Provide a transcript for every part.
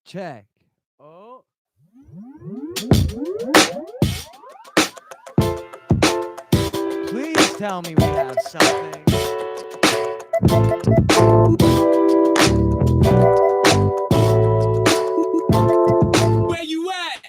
Check. Oh. Please tell me we have something. Where you at?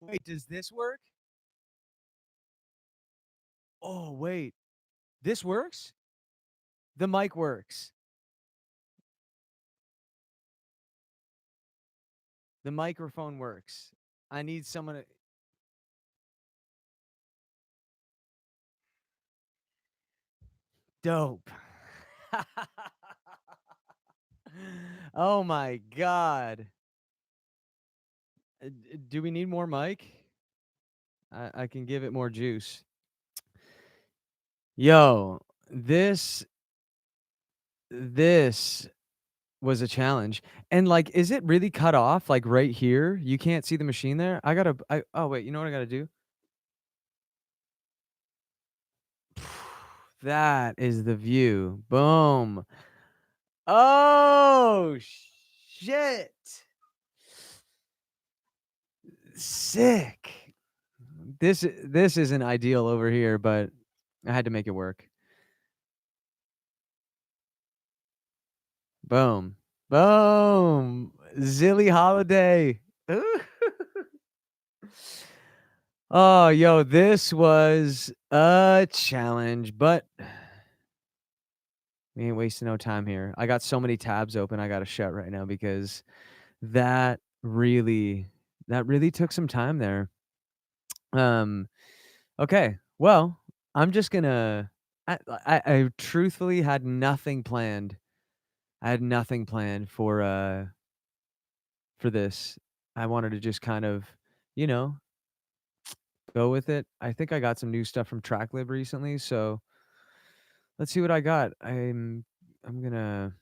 Wait, does this work? Oh, wait. This works? The mic works. The microphone works. I need someone to... Dope. Oh my god. Do we need more mic? I can give it more juice. Yo, this was a challenge. And like, is it really cut off like right here? You can't see the machine there? Oh wait, you know what I gotta do? That is the view. Boom. Oh shit. Sick. This isn't ideal over here, but I had to make it work. Boom. Boom. Zilly Holiday. Oh, yo, this was a challenge, but we ain't wasting no time here. I got so many tabs open I gotta shut right now because that really took some time there. Okay. Well, I'm just gonna I truthfully had nothing planned. I had nothing planned for this. I wanted to just kind of, you know, go with it. I think I got some new stuff from TrackLib recently, so let's see what I got. I'm gonna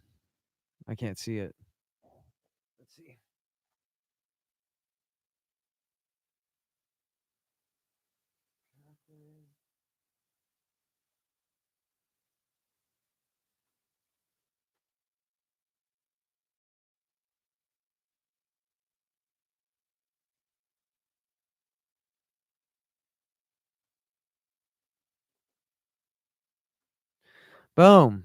I can't see it. Let's see. Boom.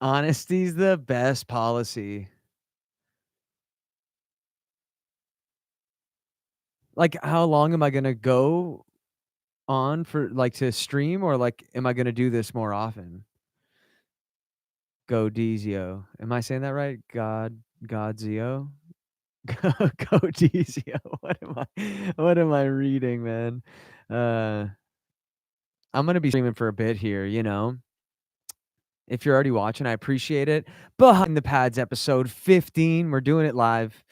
Honesty's the best policy. Like, how long am I gonna go on for, like, to stream, or like, am I gonna do this more often? Go Dizio. Am I saying that right? Godzio? Go Dizio. What am I reading, man? I'm gonna be streaming for a bit here, you know. If you're already watching, I appreciate it. Behind the Pads episode 15. We're doing it live.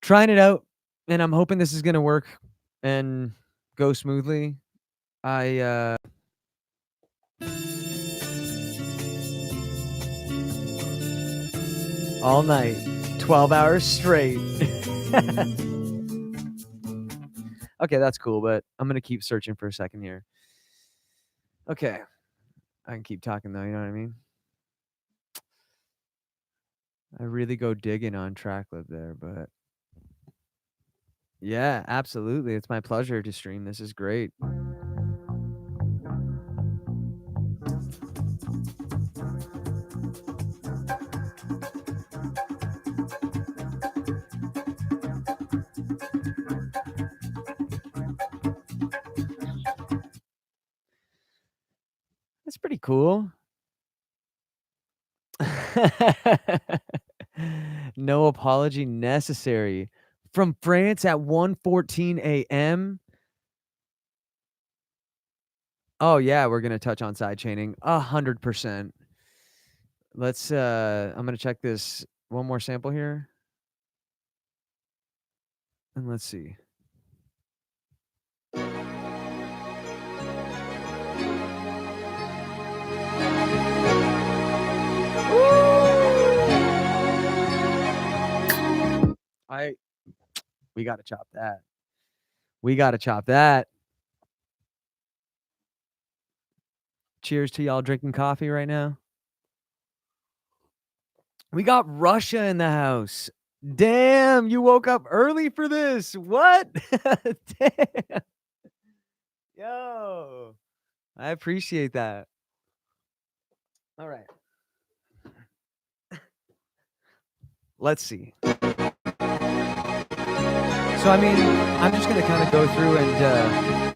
Trying it out, and I'm hoping this is gonna work and go smoothly. All night, 12 hours straight. Okay, that's cool, but I'm gonna keep searching for a second here. Okay. I can keep talking though, you know what I mean? I really go digging on TrackLib there, but yeah, absolutely. It's my pleasure to stream. This is great. That's pretty cool. No apology necessary. From France at 1:14 a.m. Oh yeah, we're gonna touch on side chaining 100%. Let's I'm gonna check this one more sample here. And let's see. I we gotta chop that. We gotta chop that. Cheers to y'all drinking coffee right now. We got Russia in the house. Damn, you woke up early for this. What? Damn. Yo, I appreciate that. All right. Let's see. So, I mean, I'm just gonna kinda go through and,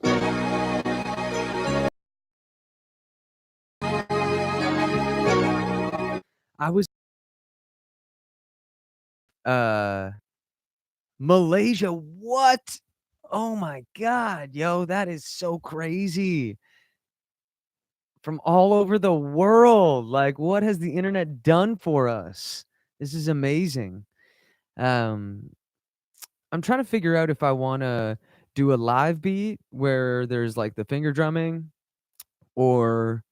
I was uh, Malaysia, what? Oh my god, yo, that is so crazy. From all over the world, like, what has the internet done for us? This is amazing. Um, I'm trying to figure out if I wanna do a live beat where there's, like, the finger drumming or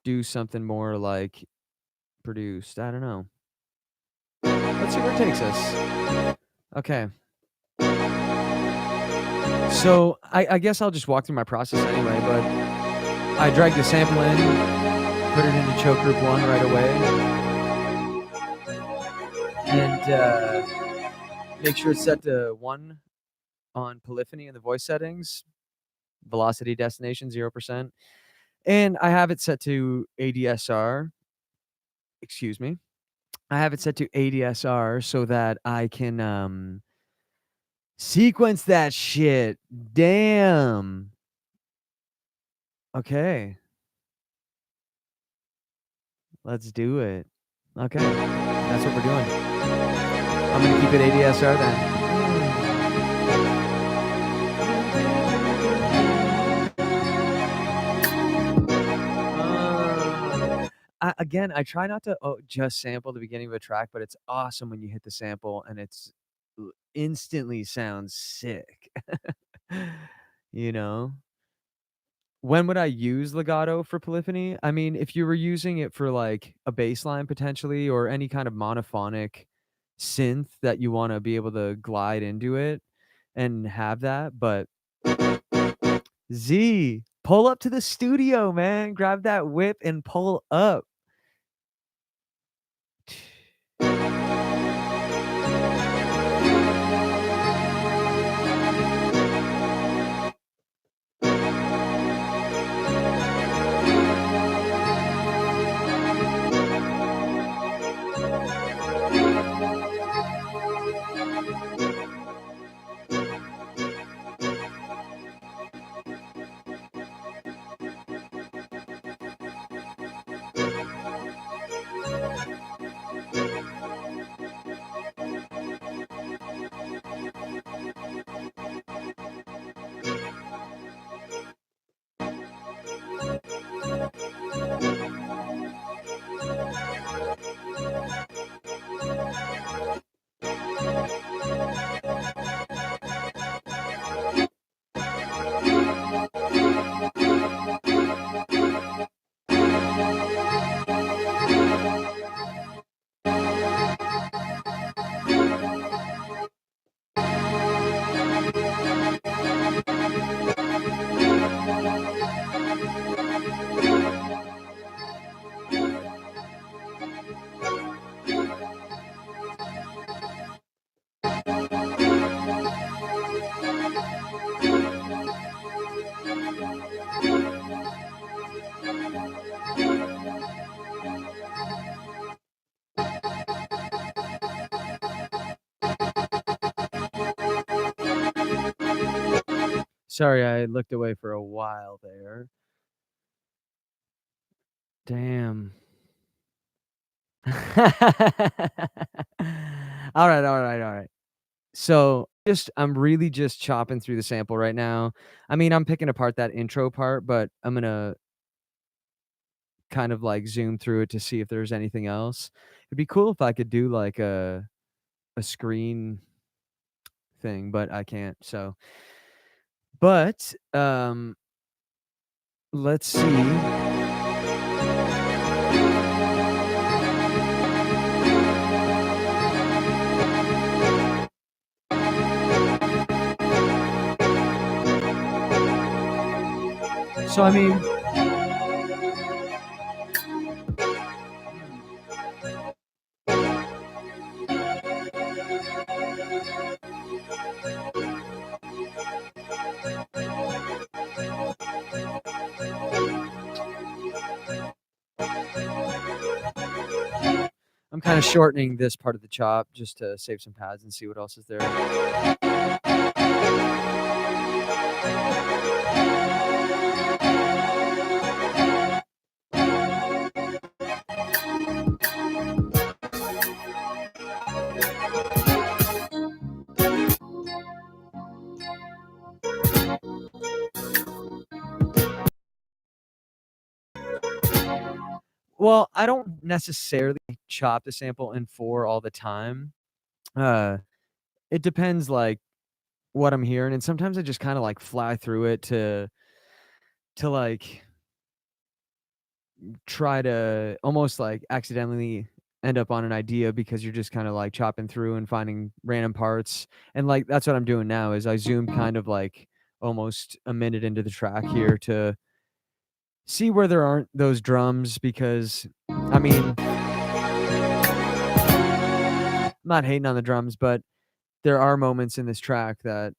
do something more, like, produced. I don't know. Let's see where it takes us. Okay. So, I guess I'll just walk through my process anyway, but I drag the sample in, put it into choke group 1 right away, and, make sure it's set to 1 on polyphony in the voice settings, velocity destination 0%, and I have it set to ADSR, excuse me. I have it set to ADSR so that I can, sequence that shit. Damn. Okay, let's do it. Okay, that's what we're doing. I'm gonna keep it ADSR then. Again, I try not to, just sample the beginning of a track, but it's awesome when you hit the sample and it's instantly sounds sick. You know? When would I use legato for polyphony? I mean, if you were using it for, like, a bass line potentially or any kind of monophonic synth that you wanna be able to glide into it and have that, but Z, pull up to the studio, man. Grab that whip and pull up. Sorry, I looked away for a while there. Damn. Alright, alright, alright. So, I'm really just chopping through the sample right now. I mean, I'm picking apart that intro part, but I'm gonna kind of, like, zoom through it to see if there's anything else. It'd be cool if I could do, like, a screen thing, but I can't, so but, let's see. So, I mean, I'm kinda shortening this part of the chop just to save some pads and see what else is there. Well, I don't necessarily chop the sample in 4 all the time. Uh, it depends, like, what I'm hearing, and sometimes I just kinda, like, fly through it to, like, try to almost, like, accidentally end up on an idea because you're just kinda, like, chopping through and finding random parts, and, like, that's what I'm doing now is I zoomed kind of, like, almost a minute into the track here to see where there aren't those drums because, I mean, I'm not hating on the drums, but there are moments in this track that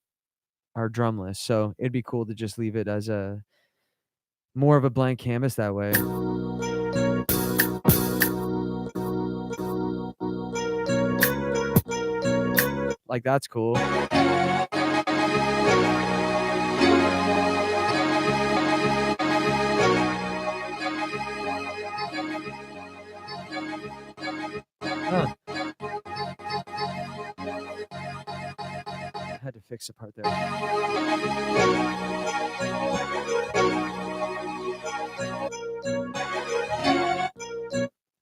are drumless, so it'd be cool to just leave it as a more of a blank canvas that way. Like, that's cool. Huh, I had to fix a part there.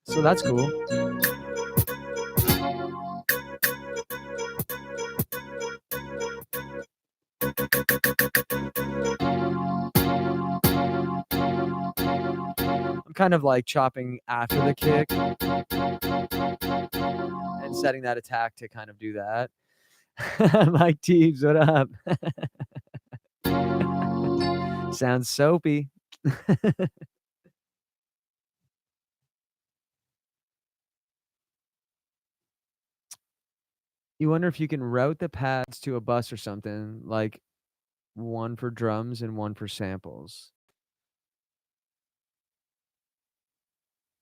So that's cool. I'm kind of, like, chopping after the kick and setting that attack to kind of do that. Mike Teeves, what up? Sounds soapy. You wonder if you can route the pads to a bus or something, like, one for drums and one for samples.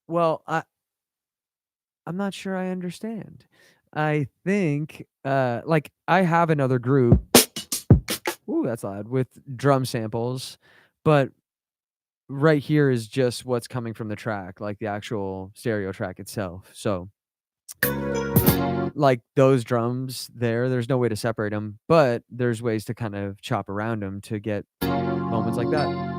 Well, I'm not sure I understand. I think, like, I have another group ooh, that's loud, with drum samples, but right here is just what's coming from the track, like, the actual stereo track itself, so, like, those drums there's no way to separate them, but there's ways to kind of chop around them to get moments like that.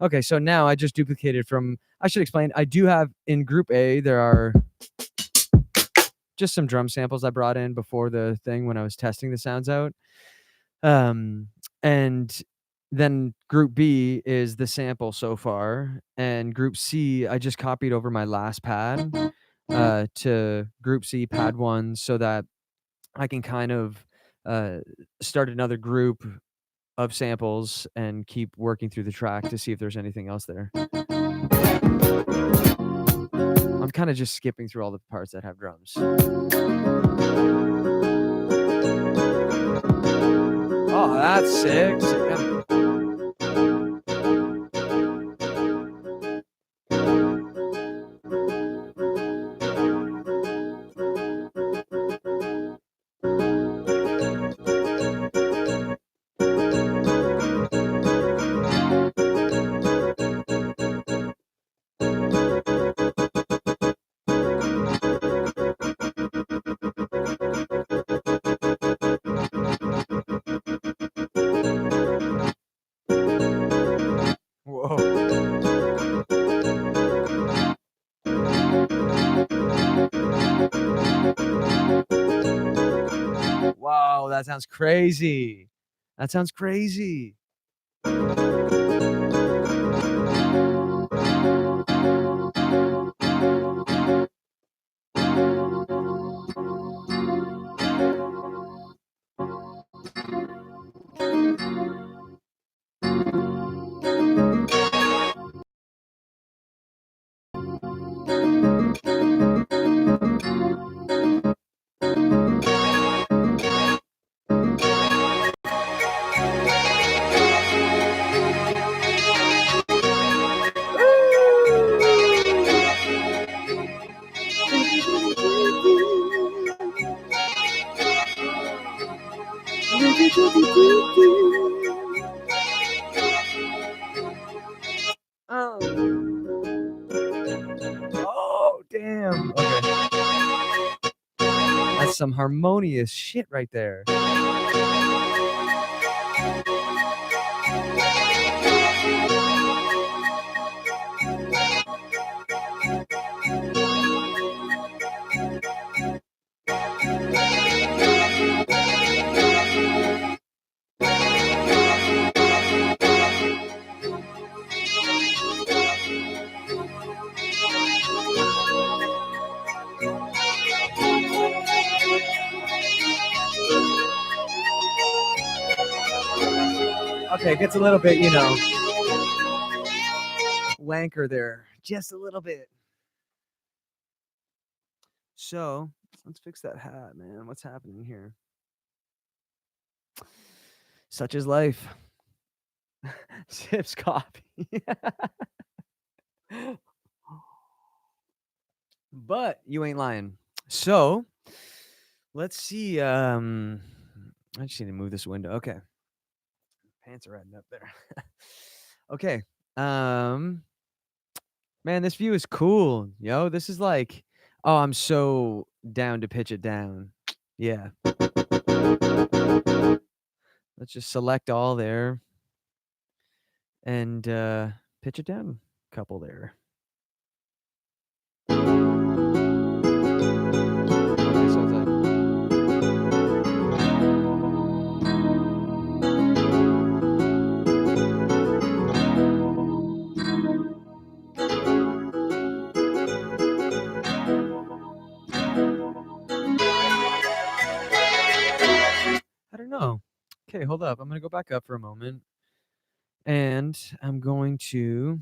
Okay, so now I just duplicated from I should explain, I do have in group A, there are just some drum samples I brought in before the thing when I was testing the sounds out. Um, and then group B is the sample so far, and group C, I just copied over my last pad, to group C pad 1 so that I can kind of, uh, start another group of samples and keep working through the track to see if there's anything else there. I'm kinda just skipping through all the parts that have drums. Oh, that's sick. Yeah. that sounds crazy. That sounds crazy. Oh, damn. Okay. That's some harmonious shit right there. Okay, it gets a little bit, wanker there. Just a little bit. So, let's fix that hat, man. What's happening here? Such is life. Sips coffee. But you ain't lying. So, let's see, I just need to move this window. Okay. Pants are riding up there. Okay. Um, man, this view is cool, yo. This is like, oh, I'm so down to pitch it down. Yeah. Let's just select all there and pitch it down a couple there. Okay, so it's like I don't know. Okay, hold up. I'm gonna go back up for a moment. And I'm going to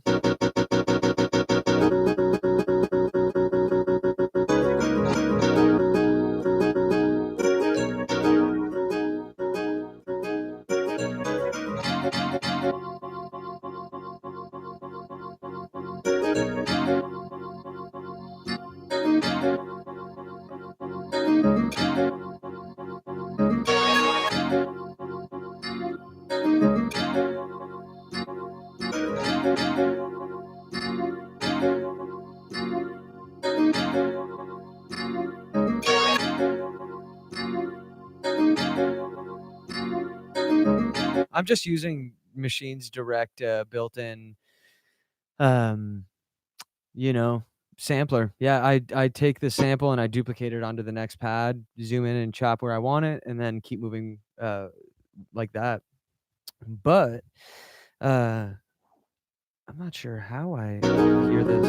I'm just using Machine's direct built-in um you know, sampler. Yeah, I take the sample and I duplicate it onto the next pad, zoom in and chop where I want it, and then keep moving like that. But uh I'm not sure how I hear this.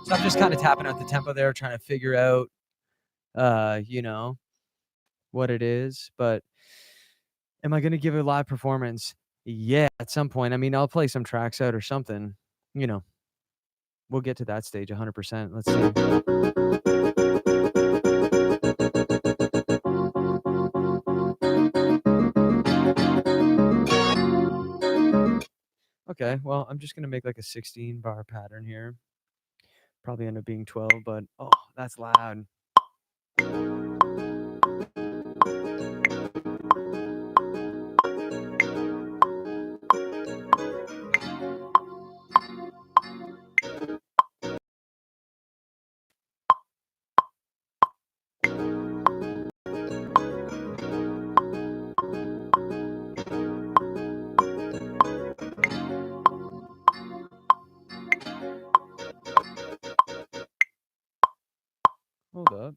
So I'm just kind of tapping out the tempo there, trying to figure out, you know, what it is. But Am I gonna give a live performance? Yeah, at some point. I mean, I'll play some tracks out or something, you know, we'll get to that stage 100%. Let's see. Okay, well, I'm just gonna make, like, a 16 bar pattern here. Probably end up being 12, but, oh, that's loud. Hold up.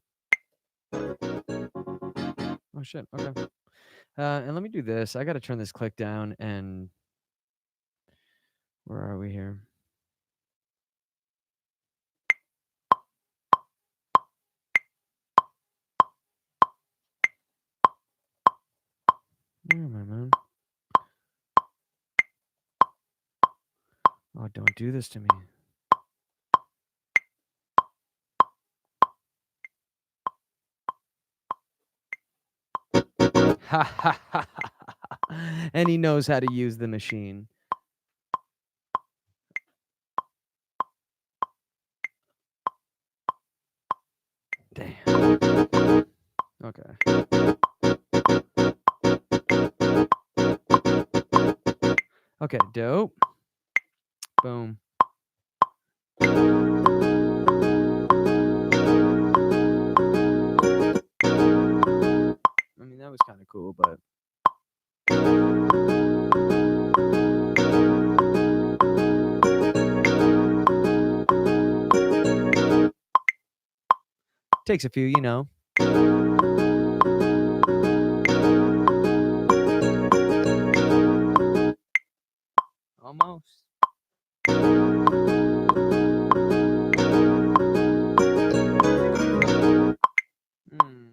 Oh, shit, okay. And let me do this. I gotta turn this click down and where are we here? Where am I, man? Oh, don't do this to me. Ha ha ha ha. And he knows how to use the machine. Damn. Okay. Okay, dope. Boom. I mean, that was kind of cool, but takes a few, you know. Almost. Mm.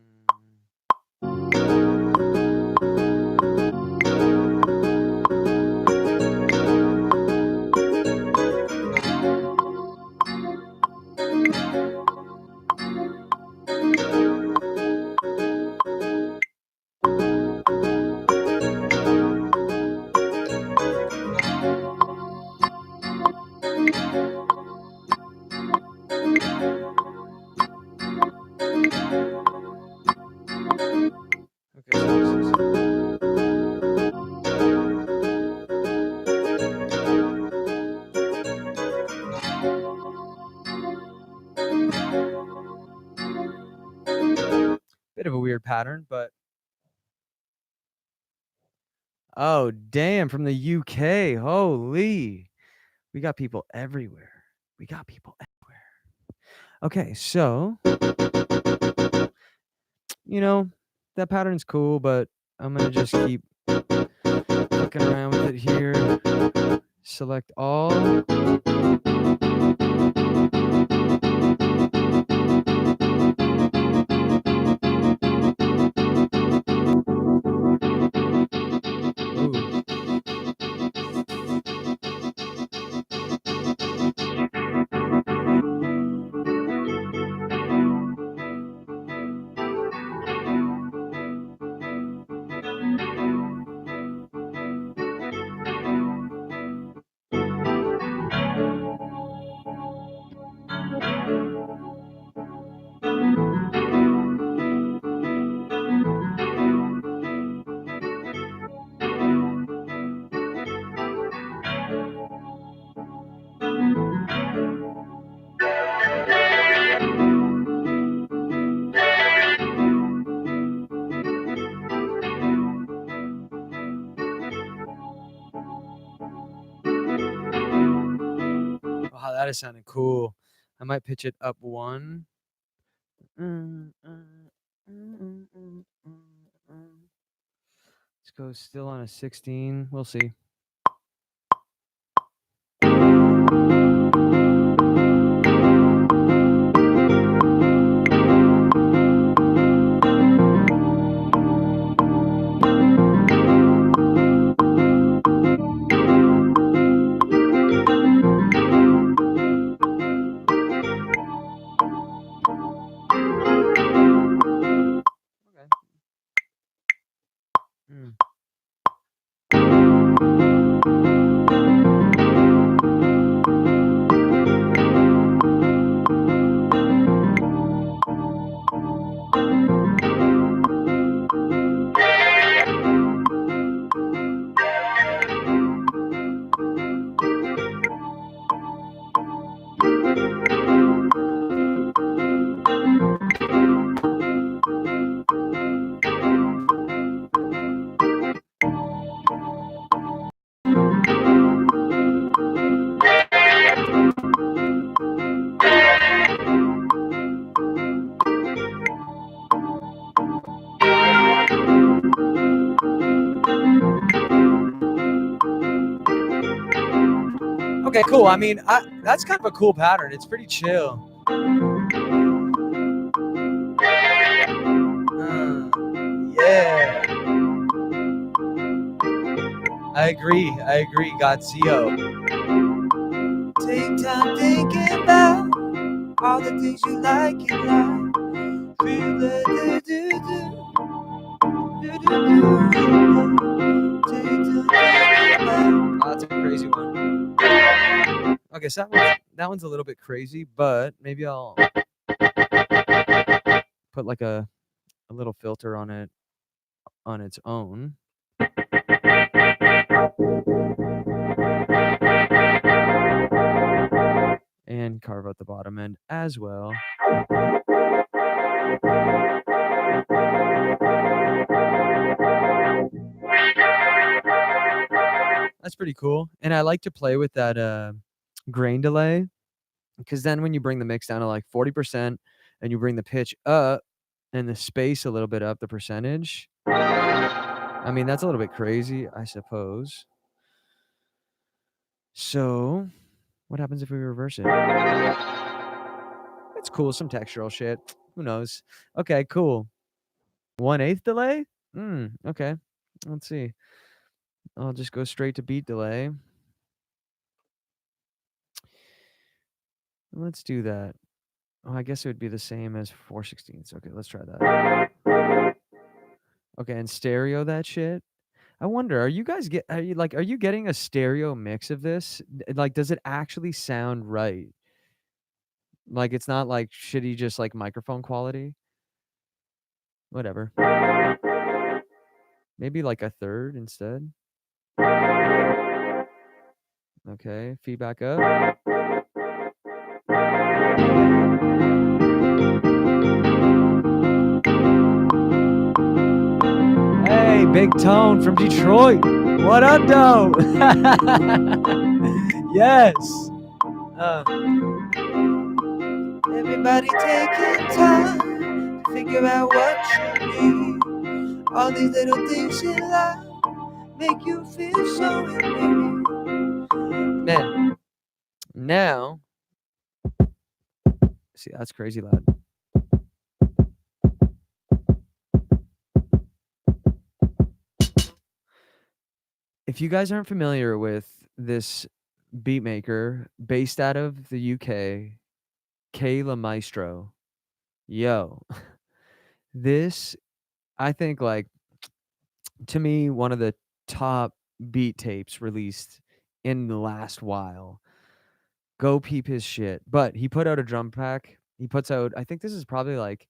Okay, so this is bit of a weird pattern, but oh, damn, from the UK. Holy. We got people everywhere. We got people everywhere. Okay, so, you know, that pattern's cool, but I'm gonna just keep fucking around with it here. Select all. Ooh. Wow, that is sounding cool. I might pitch it up one. Let's go still on a 16. We'll see. Okay, cool. I mean, that's kind of a cool pattern. It's pretty chill. Yeah. I agree. Godzio. Take time thinking about all the things you like in life. Feel the Oh, that's a crazy one. Okay, so that one's a little bit crazy, but maybe I'll put like a little filter on it on its own. And carve out the bottom end as well. That's pretty cool. And I like to play with that grain delay, because then when you bring the mix down to like 40% and you bring the pitch up and the space a little bit up, the percentage, I mean, that's a little bit crazy, I suppose. So, what happens if we reverse it? It's cool, some textural shit. Who knows? Okay, cool. 1/8 delay? Okay. Let's see. I'll just go straight to beat delay. Let's do that. Oh, I guess it would be the same as 4/16. Okay, let's try that. Okay, and stereo that shit. I wonder, are you getting a stereo mix of this? Like, does it actually sound right? Like, it's not like shitty, just like microphone quality? Whatever. Maybe like a third instead. Okay, feedback up. Hey, Big Tone from Detroit. What up, though? Yes. Everybody taking time to figure out what you need. All these little things in life make you feel so in need. Man, now, see, that's crazy loud. If you guys aren't familiar with this beat maker based out of the UK, Kayla Maestro, yo, this, I think, like, to me, one of the top beat tapes released in the last while. Go peep his shit. But he put out a drum pack. He puts out, I think this is probably like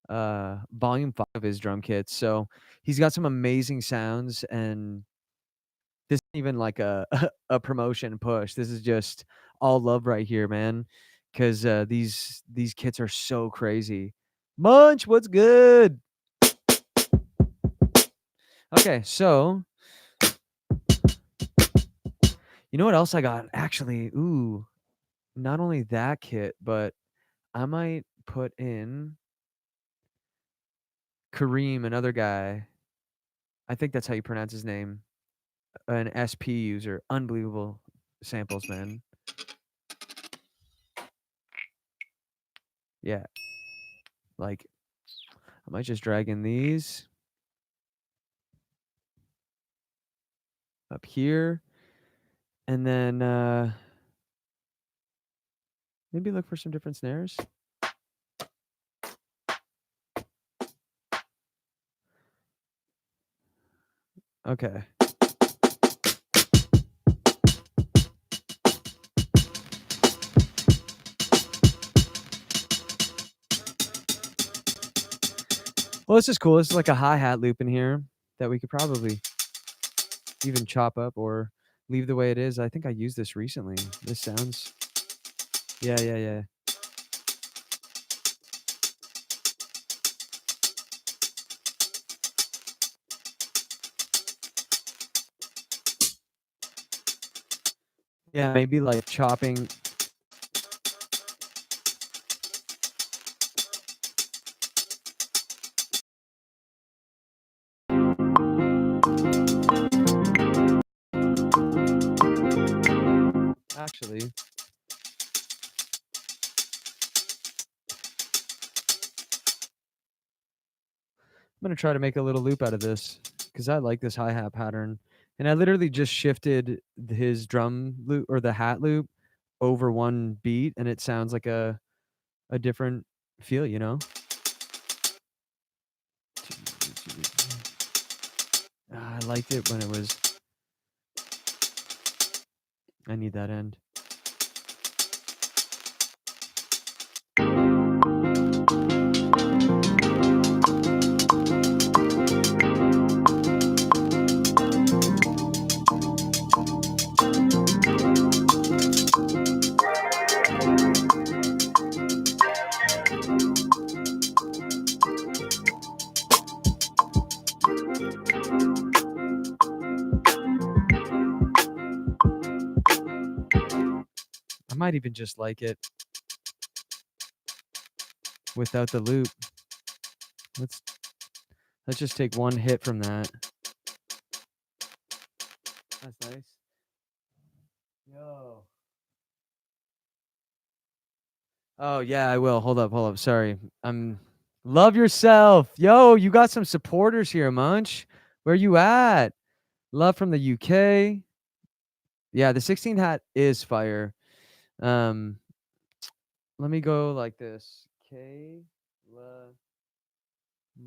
volume 5 of his drum kits. So he's got some amazing sounds, and this isn't even like a a promotion push. This is just all love right here, man. Cause these kits are so crazy. Munch, what's good? Okay, so you know what else I got? Actually, ooh, not only that kit, but I might put in Kareem, another guy. I think that's how you pronounce his name. An SP user. Unbelievable samples, man. Yeah. Like, I might just drag in these up here. And then maybe look for some different snares. Okay. Well, this is cool. This is like a hi-hat loop in here that we could probably even chop up or leave the way it is. I think I used this recently. This sounds... Yeah. Yeah, maybe like chopping... I'm gonna try to make a little loop out of this because I like this hi-hat pattern. And I literally just shifted his drum loop or the hat loop over one beat, and it sounds like a different feel, you know? I liked it when it was. I need that end. I might even just like it without the loop. Let's let's just take one hit from that. That's nice. Yo. Oh yeah, I will. Hold up. Sorry. Love yourself. Yo, you got some supporters here, Munch. Where you at? Love from the UK. Yeah, the 16 hat is fire. Um, let me go like this. K La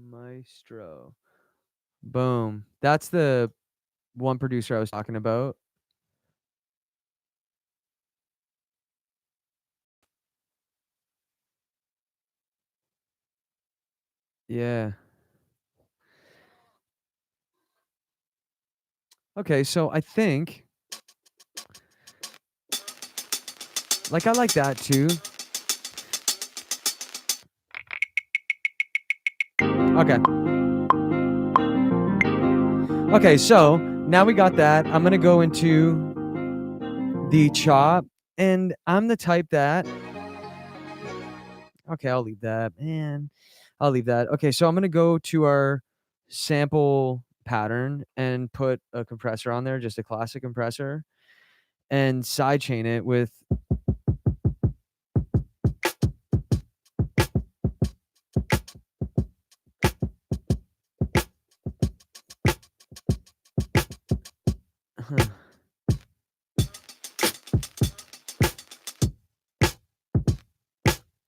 Maestro. Boom. That's the one producer I was talking about. Yeah. Okay, so I think like I like that too. Okay. Okay, so now we got that. I'm gonna go into the chop, and I'm the type that okay, I'll leave that, man. I'll leave that. Okay, so I'm gonna go to our sample pattern and put a compressor on there, just a classic compressor, and sidechain it with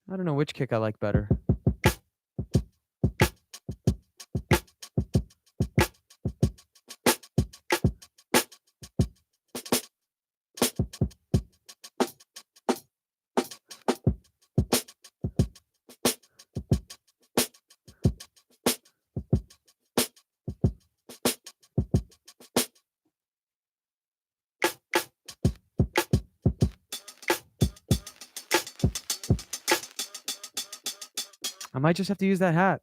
I don't know which kick I like better. I might just have to use that hat.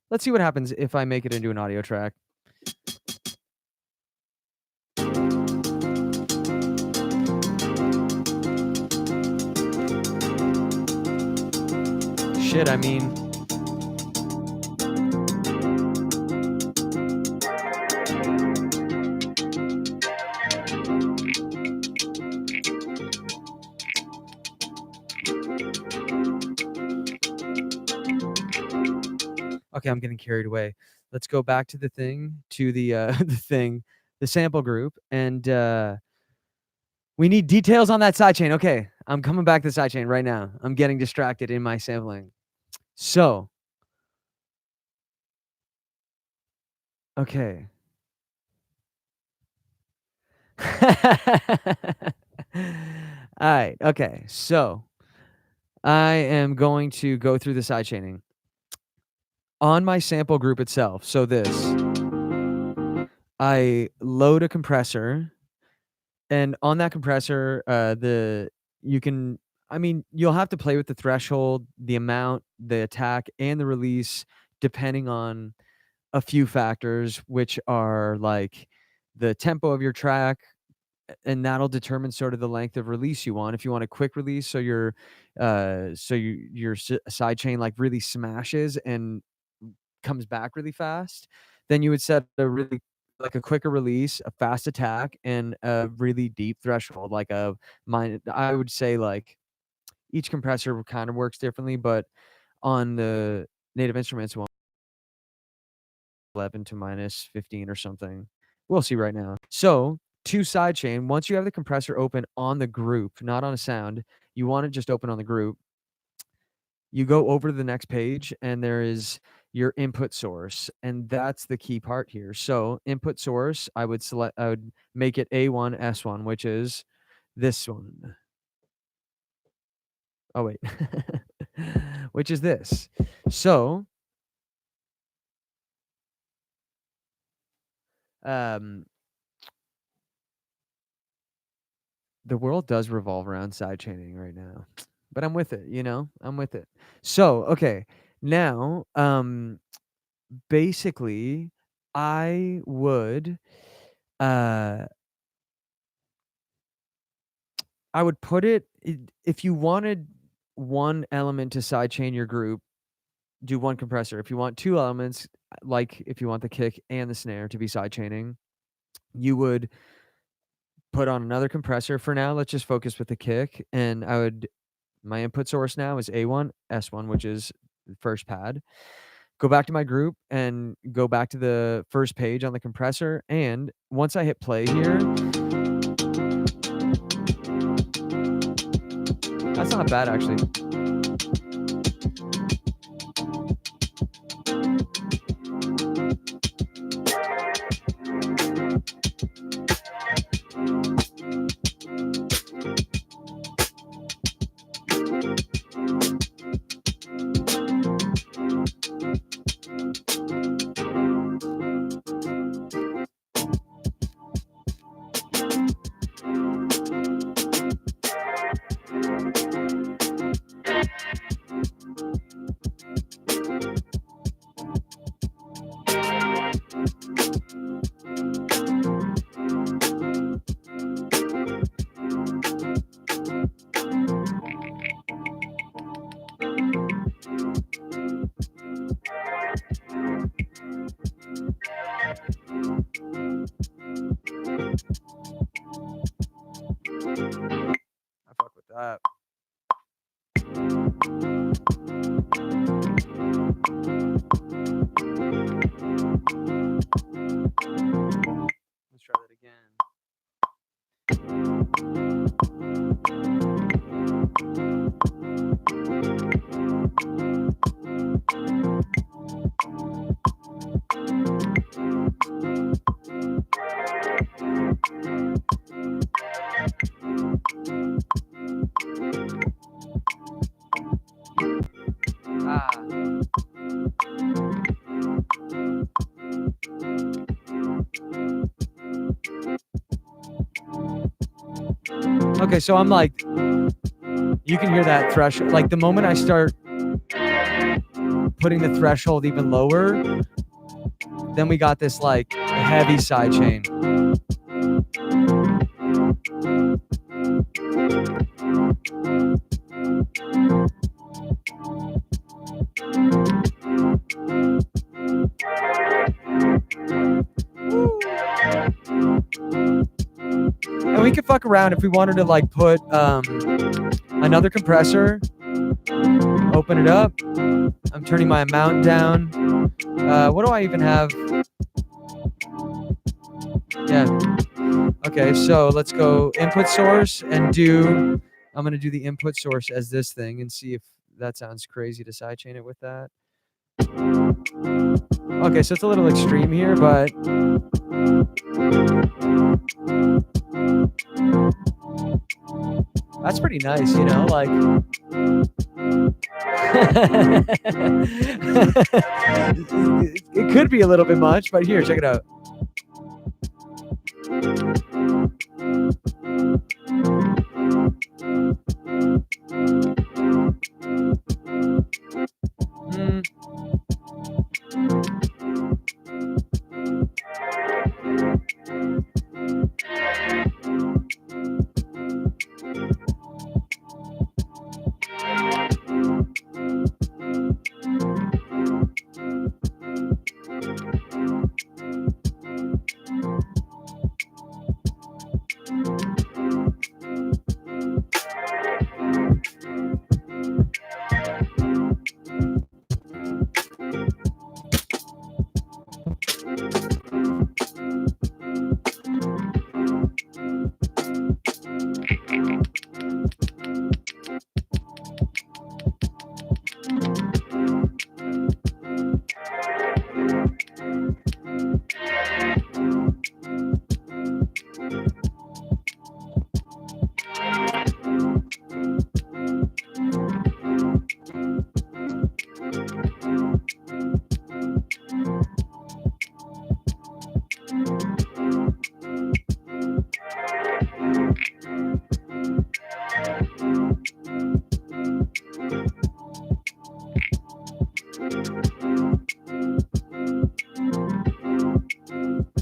Let's see what happens if I make it into an audio track. Shit, I mean okay, I'm getting carried away. Let's go back to the thing, to the, the thing, the sample group, and, we need details on that sidechain. Okay, I'm coming back to the sidechain right now. I'm getting distracted in my sampling. So okay. Alright, okay, so I am going to go through the sidechaining. On my sample group itself, so this, I load a compressor, and on that compressor, the you can I mean, you'll have to play with the threshold, the amount, the attack, and the release depending on a few factors, which are, like, the tempo of your track, and that'll determine sort of the length of release you want. If you want a quick release, so your side chain, like, really smashes and comes back really fast, then you would set a really like a quicker release, a fast attack, and a really deep threshold, like a mine I would say, like, each compressor kind of works differently, but on the Native Instruments one 11 to minus 15 or something. We'll see right now. So, to sidechain, once you have the compressor open on the group, not on a sound, you want it just open on the group. You go over to the next page and there is your input source, and that's the key part here. So, input source, I would make it A1 S1, which is this one. Oh wait. Which is this. So, um the world does revolve around sidechaining right now. But I'm with it, you know? I'm with it. So, okay. Now, basically I would uh I would put if you wanted one element to sidechain your group, do one compressor. If you want two elements, like if you want the kick and the snare to be sidechaining, you would put on another compressor. For now, let's just focus with the kick, and my input source now is A1, S1, which is the first pad. Go back to my group and go back to the first page on the compressor, and once I hit play here, that's not bad actually. I fuck with that. Let's try that again. Ah. Okay, so I'm like, you can hear that threshold. Like the moment I start putting the threshold even lower, then we got this like heavy sidechain. And we could fuck around if we wanted to like put another compressor, open it up. I'm turning my amount down. What do I even have? Yeah. Okay, so let's go input source and I'm going to do the input source as this thing and see if that sounds crazy to sidechain it with that. Okay, so it's a little extreme here, but that's pretty nice, you know, like it could be a little bit much, but here, check it out.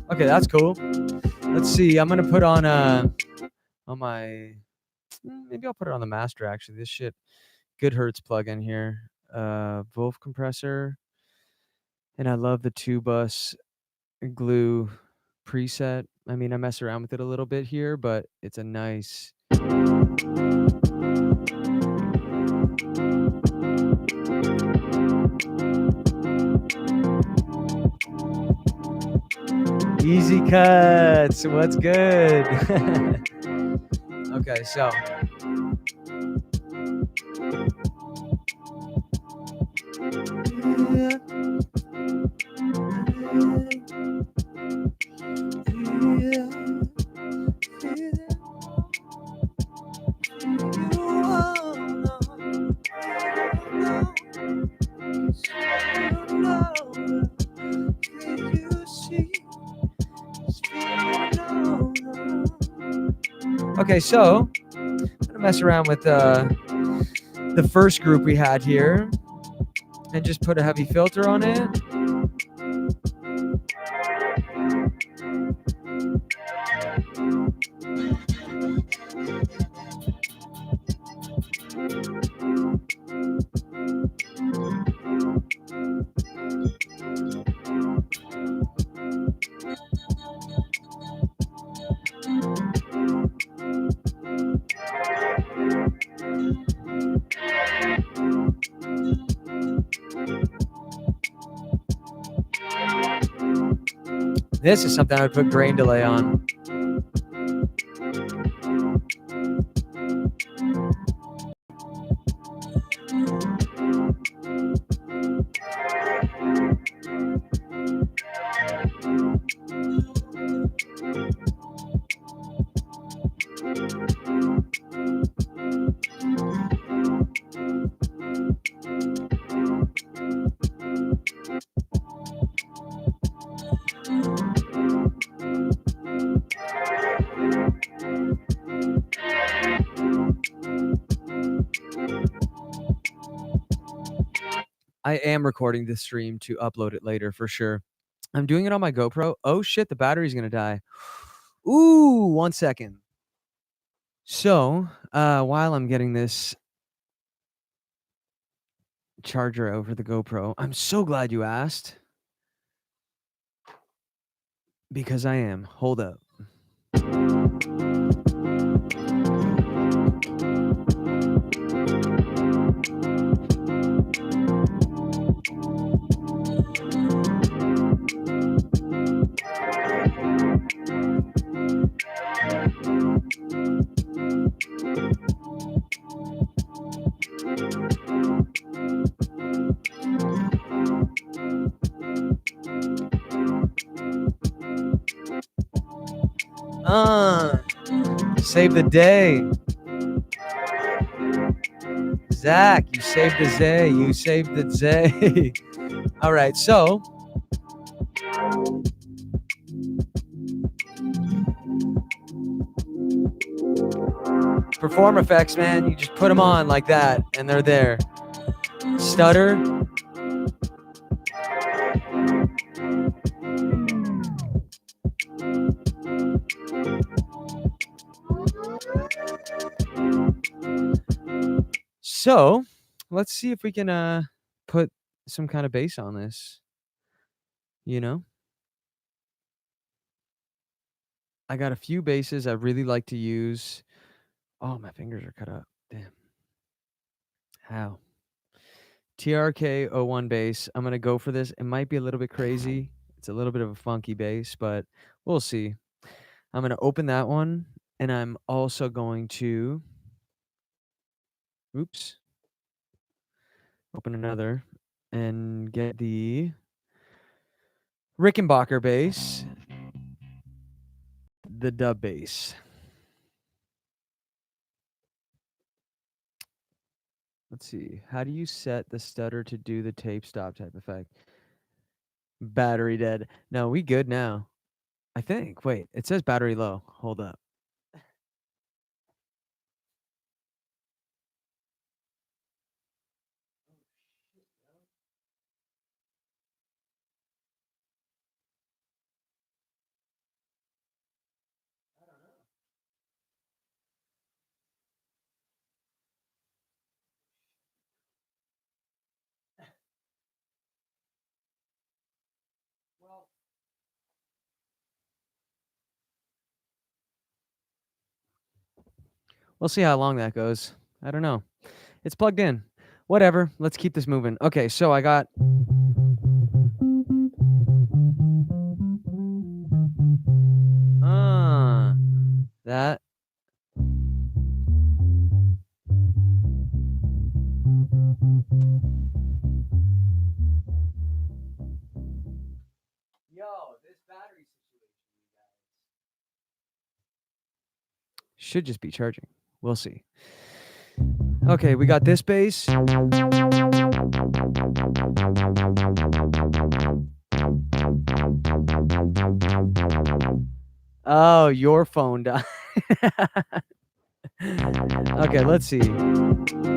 Okay, that's cool. Let's see. I'm gonna put on my maybe I'll put it on the master actually. This shit good Hertz plugin here. Wolf compressor, and I love the two bus glue preset. I mean, I mess around with it a little bit here, but it's a nice easy cuts. What's good? Okay, so okay, so I'm gonna mess around with the first group we had here and just put a heavy filter on it. This is something I would put grain delay on. I am recording this stream to upload it later for sure. I'm doing it on my GoPro. Oh shit, the battery's gonna die. Ooh, 1 second. So, while I'm getting this charger over the GoPro, I'm so glad you asked. Because I am. Hold up. Save the day. Zach, you saved the day. You saved the day. All right, so perform effects, man. You just put them on like that, and they're there. Stutter. So, let's see if we can put some kind of bass on this. You know, I got a few basses I really like to use. Oh, my fingers are cut up. Damn. How? TRK-01 bass. I'm gonna go for this. It might be a little bit crazy. It's a little bit of a funky bass, but we'll see. I'm gonna open that one, and I'm also going to oops, open another and get the Rickenbacker bass, the dub bass. Let's see. How do you set the stutter to do the tape stop type effect? Battery dead. No, we good now. I think. Wait, it says battery low. Hold up. We'll see how long that goes. I don't know. It's plugged in. Whatever. Let's keep this moving. Okay, so I got uh that. Yo, this battery situation should just be charging. We'll see. Okay, we got this bass. Oh, your phone died. Okay, let's see. Mm.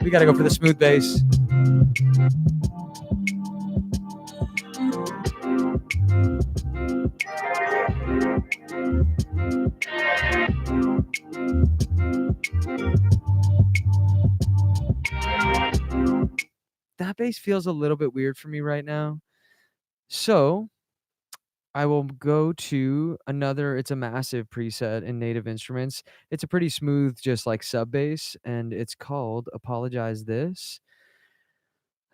We gotta go for the smooth bass. That bass feels a little bit weird for me right now. So I will go to another, it's a massive preset in Native Instruments. It's a pretty smooth, just like sub bass, and it's called Apologize This.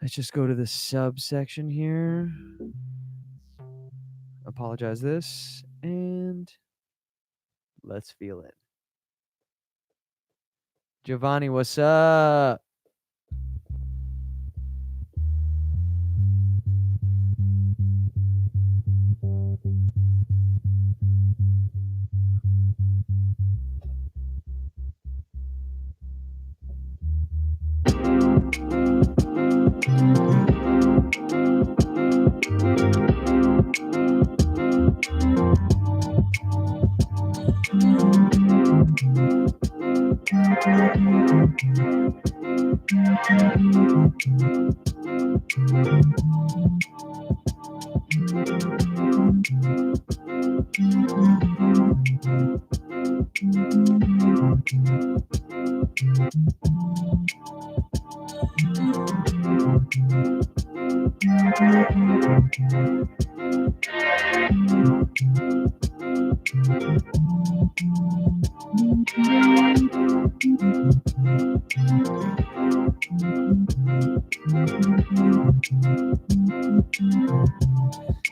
Let's just go to the sub section here. Apologize This, and let's feel it. Giovanni, what's up?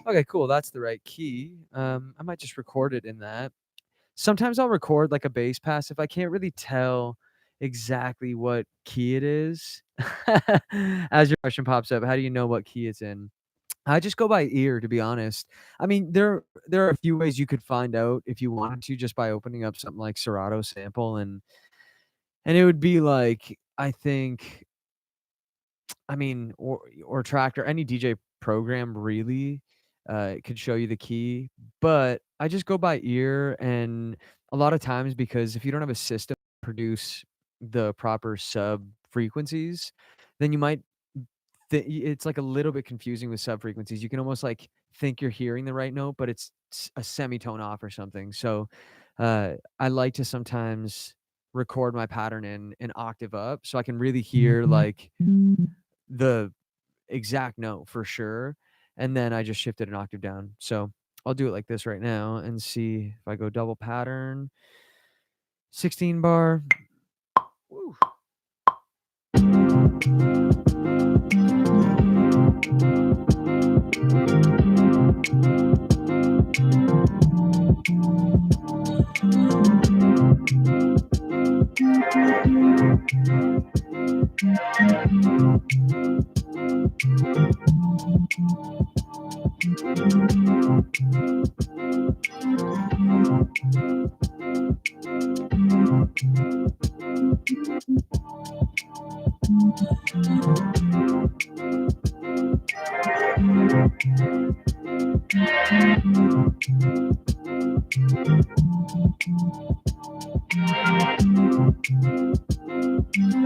Okay, cool. That's the right key. I might just record it in that. Sometimes I'll record like a bass pass if I can't really tell exactly what key it is. As your question pops up, how do you know what key it's in? I just go by ear, to be honest. I mean, there are a few ways you could find out if you wanted to just by opening up something like Serato sample and it would be like I think I mean, or Tractor, any DJ program really, could show you the key, but I just go by ear, and a lot of times because if you don't have a system to produce the proper sub frequencies, then you might it's like a little bit confusing with sub frequencies. You can almost like think you're hearing the right note, but it's a semitone off or something. So, I like to sometimes record my pattern in an octave up so I can really hear like the exact note for sure, and then I just shifted an octave down. So, I'll do it like this right now and see if I go double pattern, 16 bar. Woo.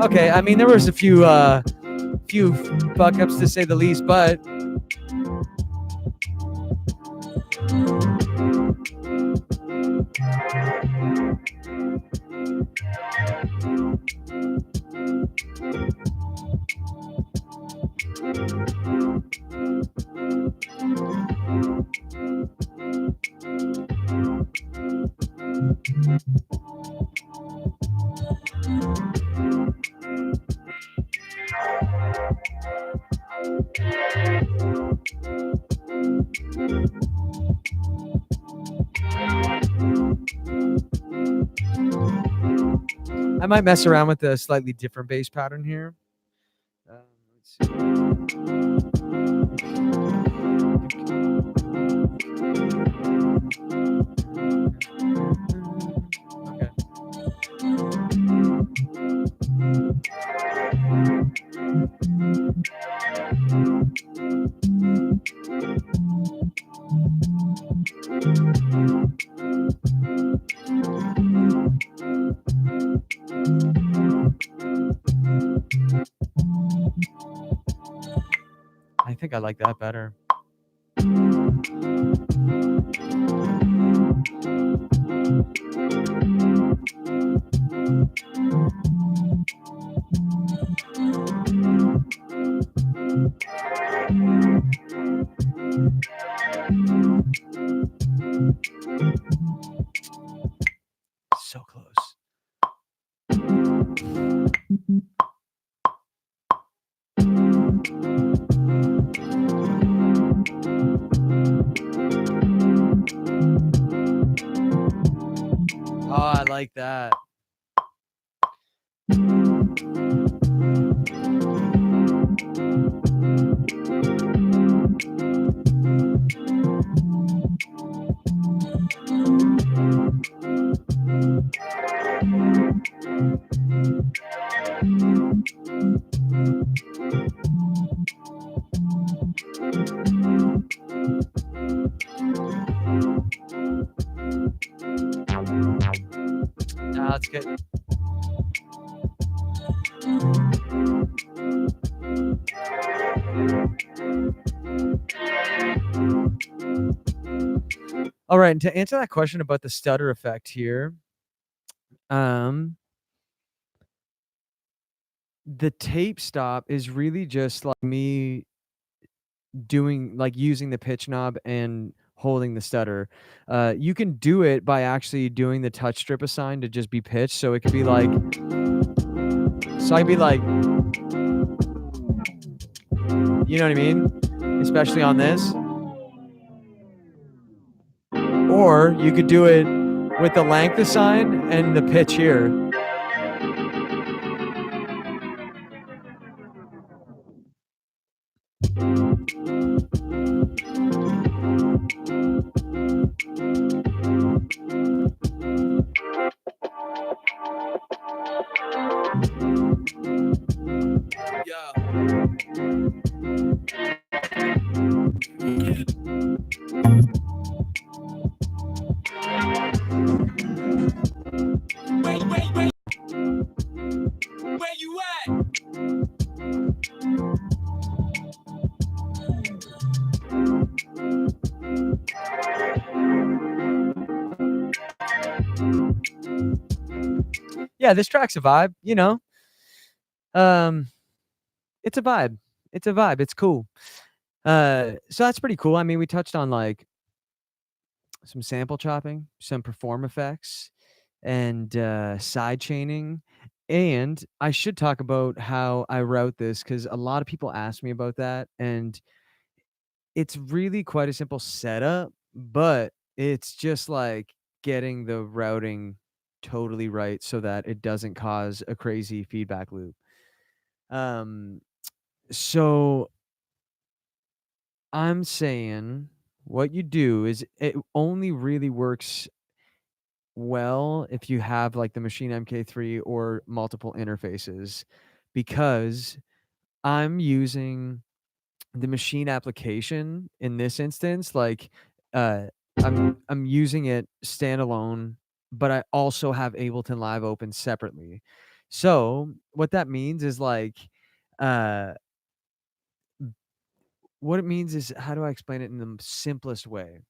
Okay, I mean there was a few fuck ups to say the least, but I might mess around with a slightly different bass pattern here. Let's see. Okay. I think I like that better. So close. Oh, I like that. Nah, that's good. All right, and to answer that question about the stutter effect here, um, the tape stop is really just like me doing like using the pitch knob and holding the stutter. You can do it by actually doing the touch strip assign to just be pitched. So it could be like, so I could be like, you know what I mean? Especially on this. Or you could do it with the length assign and the pitch here. Wait. Where you at? Yeah, this track's a vibe, you know. Um, it's a vibe. It's a vibe. It's cool. So that's pretty cool. I mean, we touched on like some sample chopping, some perform effects, and side chaining. And I should talk about how I route this because a lot of people ask me about that, and it's really quite a simple setup, but it's just like getting the routing totally right so that it doesn't cause a crazy feedback loop. Um, so I'm saying what you do is it only really works well if you have like the Machine MK3 or multiple interfaces because I'm using the Machine application in this instance, like, uh, I'm using it standalone, but I also have Ableton Live open separately. So, what that means is, like, uh, what it means is how do I explain it in the simplest way?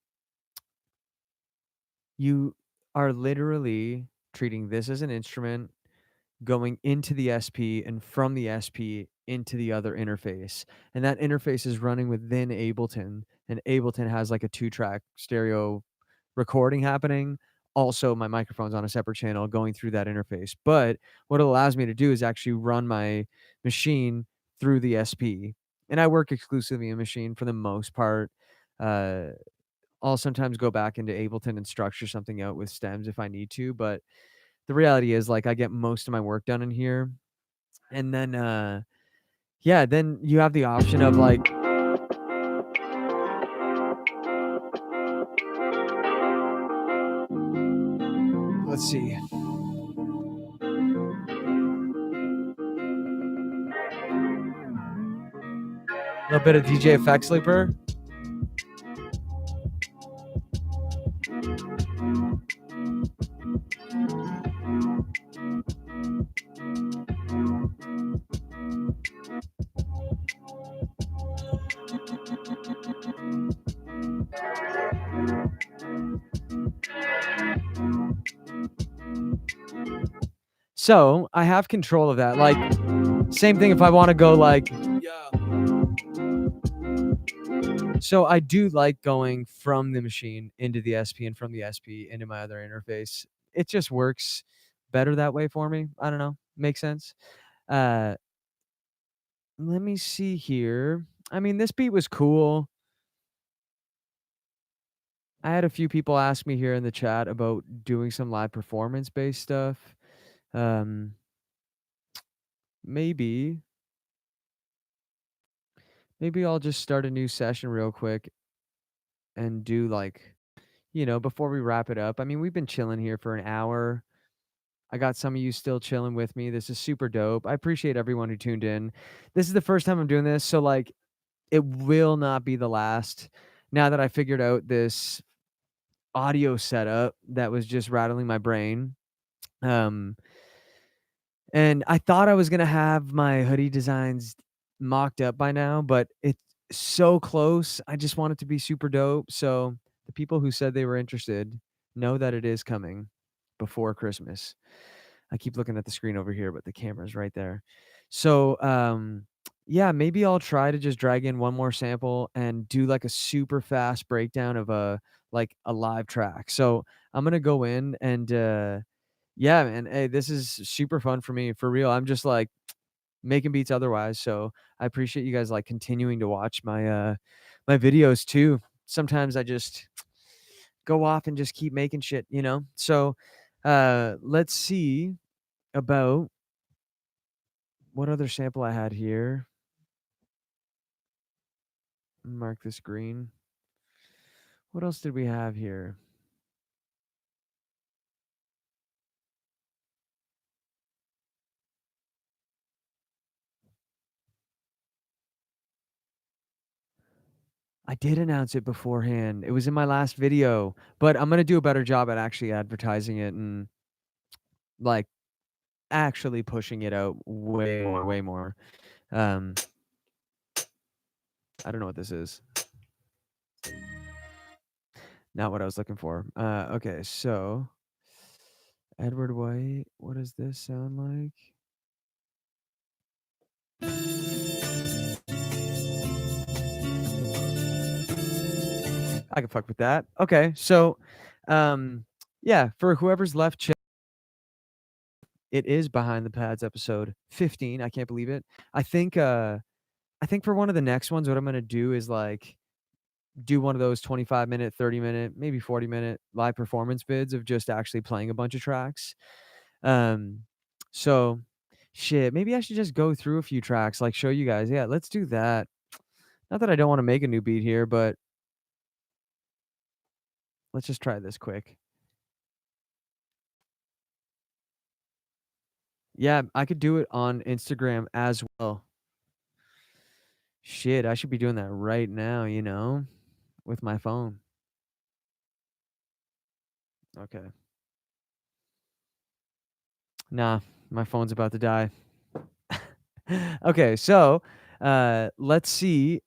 You are literally treating this as an instrument going into the SP and from the SP into the other interface. And that interface is running within Ableton, and Ableton has like a two-track stereo recording happening. Also, my microphone's on a separate channel going through that interface. But what it allows me to do is actually run my machine through the SP. And I work exclusively in Machine for the most part. Uh, I'll sometimes go back into Ableton and structure something out with stems if I need to, but the reality is, like, I get most of my work done in here, and then, yeah, then you have the option of, like let's see, a little bit of DJ Effects Looper. So, I have control of that, like, same thing if I wanna go, like Yeah. so I do like going from the machine into the SP and from the SP into my other interface. It just works better that way for me. I don't know, makes sense. Uh, let me see here. I mean, this beat was cool. I had a few people ask me here in the chat about doing some live performance based stuff. Um, maybe, maybe I'll just start a new session real quick and do like, before we wrap it up. I mean, we've been chilling here for an hour. I got some of you still chilling with me. This is super dope. I appreciate everyone who tuned in. This is the first time I'm doing this, so like it will not be the last. Now that I figured out this audio setup that was just rattling my brain. Um, And I thought I was gonna have my hoodie designs mocked up by now, but it's so close. I just want it to be super dope. So the people who said they were interested know that it is coming before Christmas. I keep looking at the screen over here, but the camera's right there. So yeah, maybe I'll try to just drag in one more sample and do like a super fast breakdown of a live track. So I'm gonna go in and yeah, man. Hey, this is super fun for me, for real. I'm just like making beats otherwise. So I appreciate you guys like continuing to watch my videos too. Sometimes I just go off and just keep making shit. So let's see about what other sample I had here. Mark this green. What else did we have here? I did announce it beforehand. It was in my last video, but I'm gonna do a better job at actually advertising it and like actually pushing it out way more, way more. Um, I don't know what this is. Not what I was looking for. Okay, so Edward White, what does this sound like? I can fuck with that. Okay, so, um, yeah, for whoever's left, it is Behind the Pads episode 15. I can't believe it. I think, I think for one of the next ones, what I'm gonna do is, like, do one of those 25-minute, 30-minute, maybe 40-minute live performance vids of just actually playing a bunch of tracks. Um, so, shit, maybe I should just go through a few tracks, like, show you guys. Yeah, let's do that. Not that I don't wanna make a new beat here, but let's just try this quick. Yeah, I could do it on Instagram as well. Shit, I should be doing that right now, with my phone. Okay. Nah, my phone's about to die. Okay, so, let's see,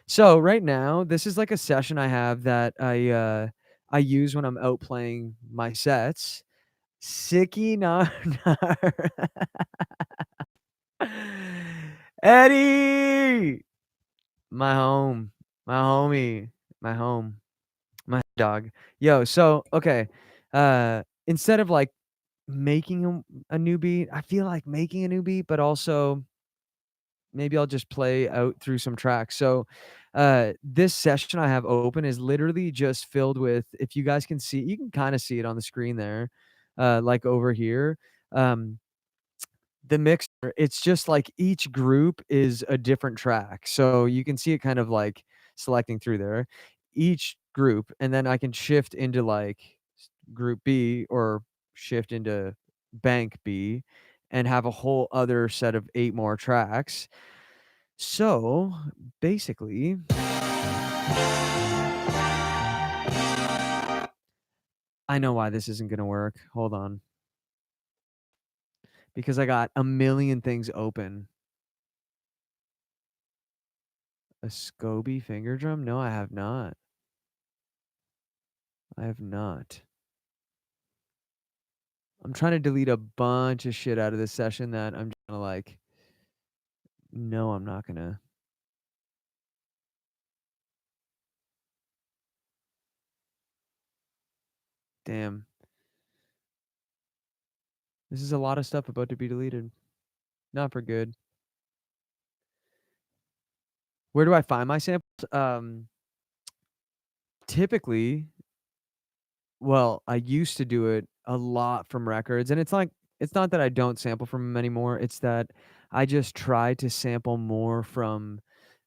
so right now, this is like a session I have that I use when I'm out playing my sets. Sicky nar nar. Eddie! My home, my homie, my home, my dog. Yo, so, okay, instead of, like, making a new beat, I feel like making a new beat, but also maybe I'll just play out through some tracks. So, this session I have open is literally just filled with if you guys can see you can kinda see it on the screen there, like, over here. Um, the mixer, it's just like each group is a different track. So you can see it kind of like selecting through there, each group, and then I can shift into like group B or shift into bank B and have a whole other set of 8 more tracks. So basically, I know why this isn't going to work. Hold on. Because I got a million things open. A Scoby finger drum? No, I have not. I have not. I'm trying to delete a bunch of shit out of this session that I'm just gonna like, no, I'm not gonna. Damn. This is a lot of stuff about to be deleted. Not for good. Where do I find my samples? Typically, well, I used to do it a lot from records, and it's not that I don't sample from 'em anymore, it's that I just try to sample more from,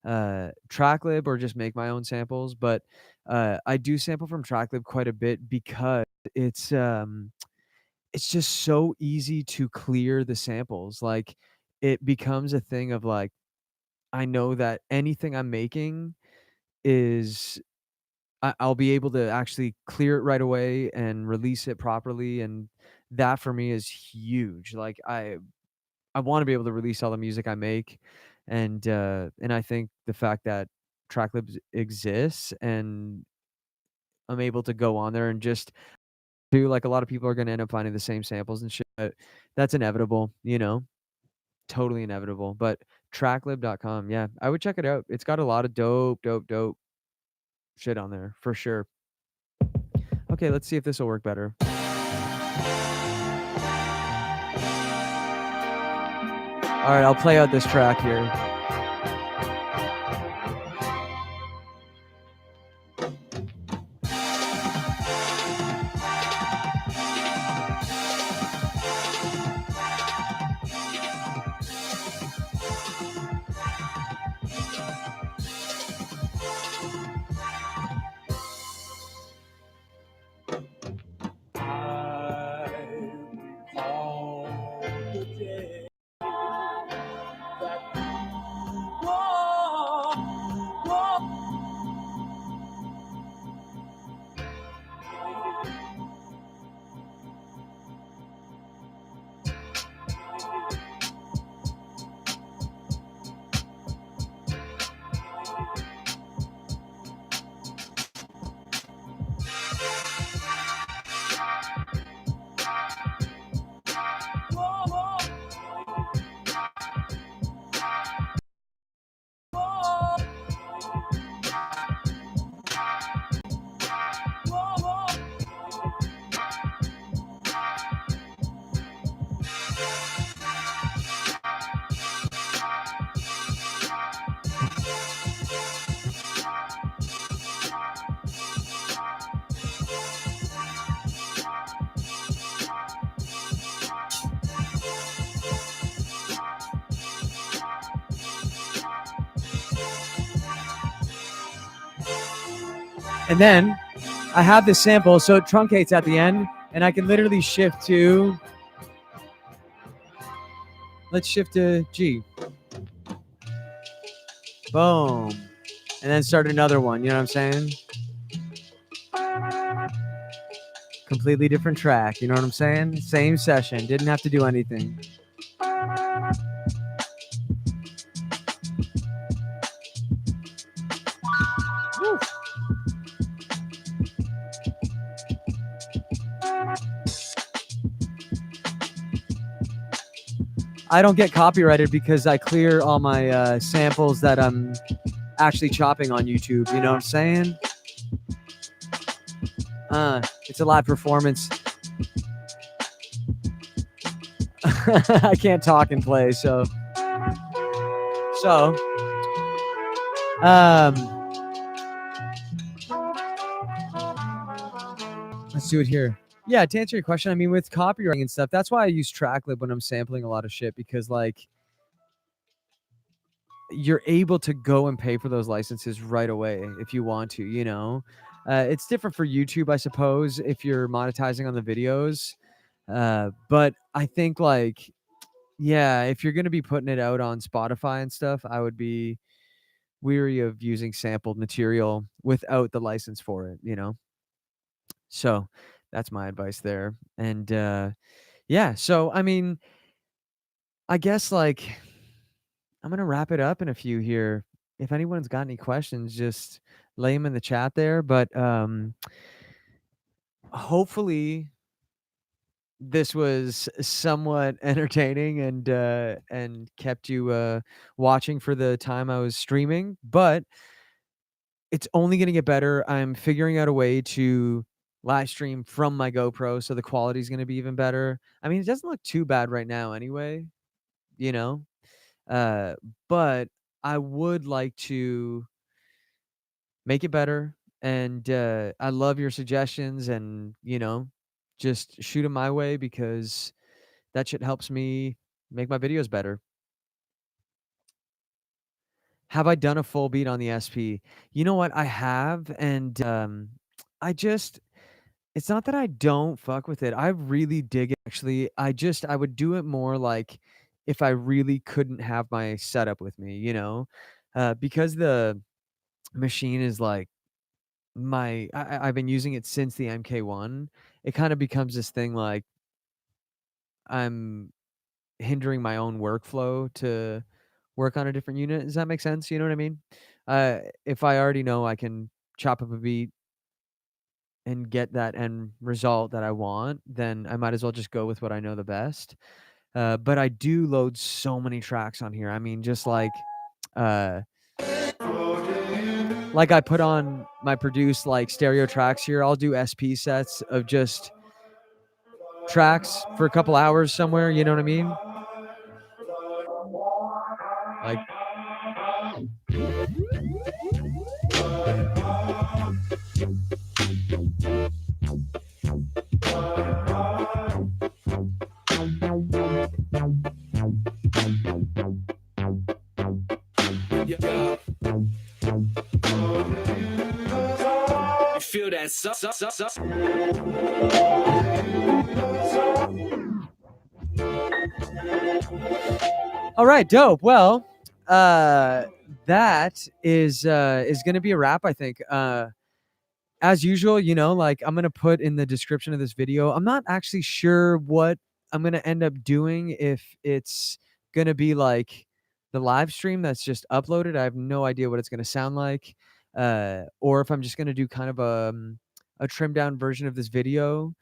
Tracklib or just make my own samples, but, I do sample from Tracklib quite a bit because it's, it's just so easy to clear the samples, like, it becomes a thing of, like, I know that anything I'm making is I'll be able to actually clear it right away and release it properly, and that for me is huge. Like, I wanna be able to release all the music I make, and I think the fact that Tracklib exists and I'm able to go on there and just do like, a lot of people are gonna end up finding the same samples and shit, but that's inevitable, you know? Totally inevitable, but tracklib.com, yeah, I would check it out. It's got a lot of dope, dope, dope shit on there, for sure. Okay, let's see if this'll work better. Alright, I'll play out this track here. I recall the day that And then I have this sample, so it truncates at the end, and I can literally shift to, let's shift to G. Boom. And then start another one, you know what I'm saying? Completely different track, you know what I'm saying? Same session, didn't have to do anything. Woo. I don't get copyrighted because I clear all my samples that I'm actually chopping on YouTube, you know what I'm saying? It's a live performance. I can't talk and play, so um let's do it here. Yeah, to answer your question, I mean, with copywriting and stuff, that's why I use Tracklib when I'm sampling a lot of shit, because like you're able to go and pay for those licenses right away if you want to, you know. It's different for YouTube, I suppose, if you're monetizing on the videos. But I think like, yeah, if you're gonna be putting it out on Spotify and stuff, I would be weary of using sampled material without the license for it, you know. So that's my advice there. And yeah, so I mean, I guess like I'm gonna wrap it up in a few here. If anyone's got any questions, just lay them in the chat there. But hopefully this was somewhat entertaining and kept you watching for the time I was streaming. But it's only gonna get better. I'm figuring out a way to live stream from my GoPro, so the quality is gonna be even better. I mean, it doesn't look too bad right now anyway, you know? Uh, but I would like to make it better, and, I love your suggestions and, you know, just shoot them my way because that shit helps me make my videos better. Have I done a full beat on the SP? You know what? I have, and, I just it's not that I don't fuck with it. I really dig it, actually. I would do it more, like, if I really couldn't have my setup with me, you know? Because the machine is, like, I've been using it since the MK1, it kinda becomes this thing, like, I'm hindering my own workflow to work on a different unit. Does that make sense? You know what I mean? If I already know I can chop up a beat and get that end result that I want, then I might as well just go with what I know the best. But I do load so many tracks on here. I mean, just uh, like I put on my produced like stereo tracks here. I'll do SP sets of just tracks for a couple hours somewhere. You know what I mean? Like, Yeah. You feel that? all right, dope. Well, that is gonna be a wrap, I think. As usual, you know, like I'm gonna put in the description of this video. I'm not actually sure what I'm gonna end up doing, if it's gonna be like the live stream that's just uploaded. I have no idea what it's gonna sound like. Or if I'm just gonna do kind of a trimmed down version of this video.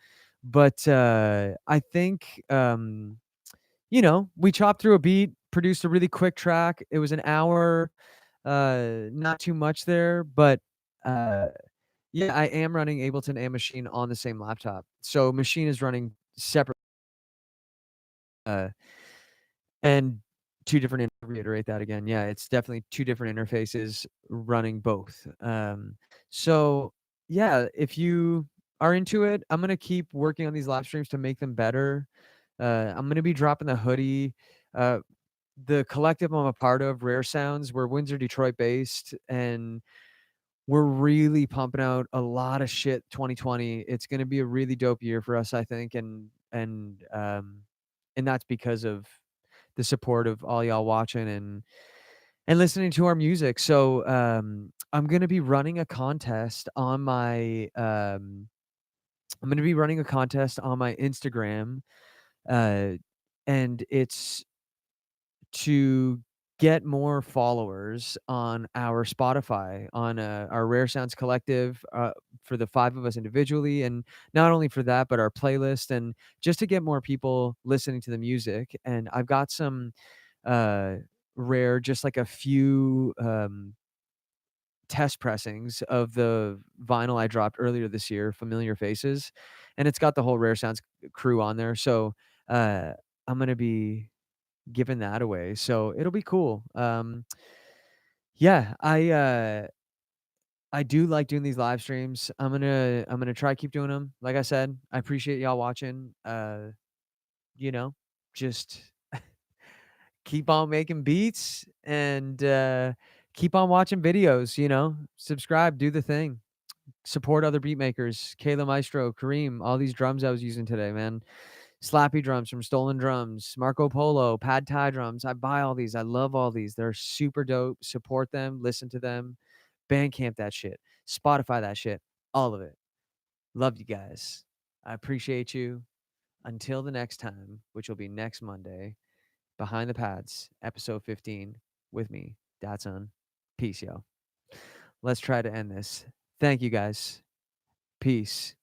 But I think you know, we chopped through a beat, produced a really quick track. It was an hour, not too much there, but uh yeah, I am running Ableton and Machine on the same laptop. So Machine is running separate, uh, and 2 different reiterate that again. Yeah, it's definitely 2 different interfaces running both. So yeah, if you are into it, I'm gonna keep working on these live streams to make them better. I'm gonna be dropping the hoodie. Uh, the collective I'm a part of, Rare Sounds, we're Windsor, Detroit based, and we're really pumping out a lot of shit 2020. It's gonna be a really dope year for us, I think, and that's because of the support of all y'all watching and listening to our music. So, I'm gonna be running a contest on my, I'm gonna be running a contest on my Instagram, uh, and it's to get more followers on our Spotify, on, our Rare Sounds Collective, for the 5 of us individually, and not only for that, but our playlist, and just to get more people listening to the music, and I've got some, uh, rare just like a few, test pressings of the vinyl I dropped earlier this year, Familiar Faces, and it's got the whole Rare Sounds crew on there, so, uh, I'm gonna be giving that away, so it'll be cool. Yeah, I do like doing these live streams. I'm gonna try keep doing them. Like I said, I appreciate y'all watching. You know, just keep on making beats and keep on watching videos. Subscribe, do the thing. Support other beat makers. Kayla Maestro, Kareem, all these drums I was using today, man. Slappy drums from Stolen Drums, Marco Polo, Pad Thai drums. I buy all these. I love all these. They're super dope. Support them, listen to them. Bandcamp that shit. Spotify that shit. All of it. Love you guys. I appreciate you. Until the next time, which will be next Monday, Behind the Pads, episode 15, with me, Datsun. Peace, yo. Let's try to end this. Thank you guys. Peace.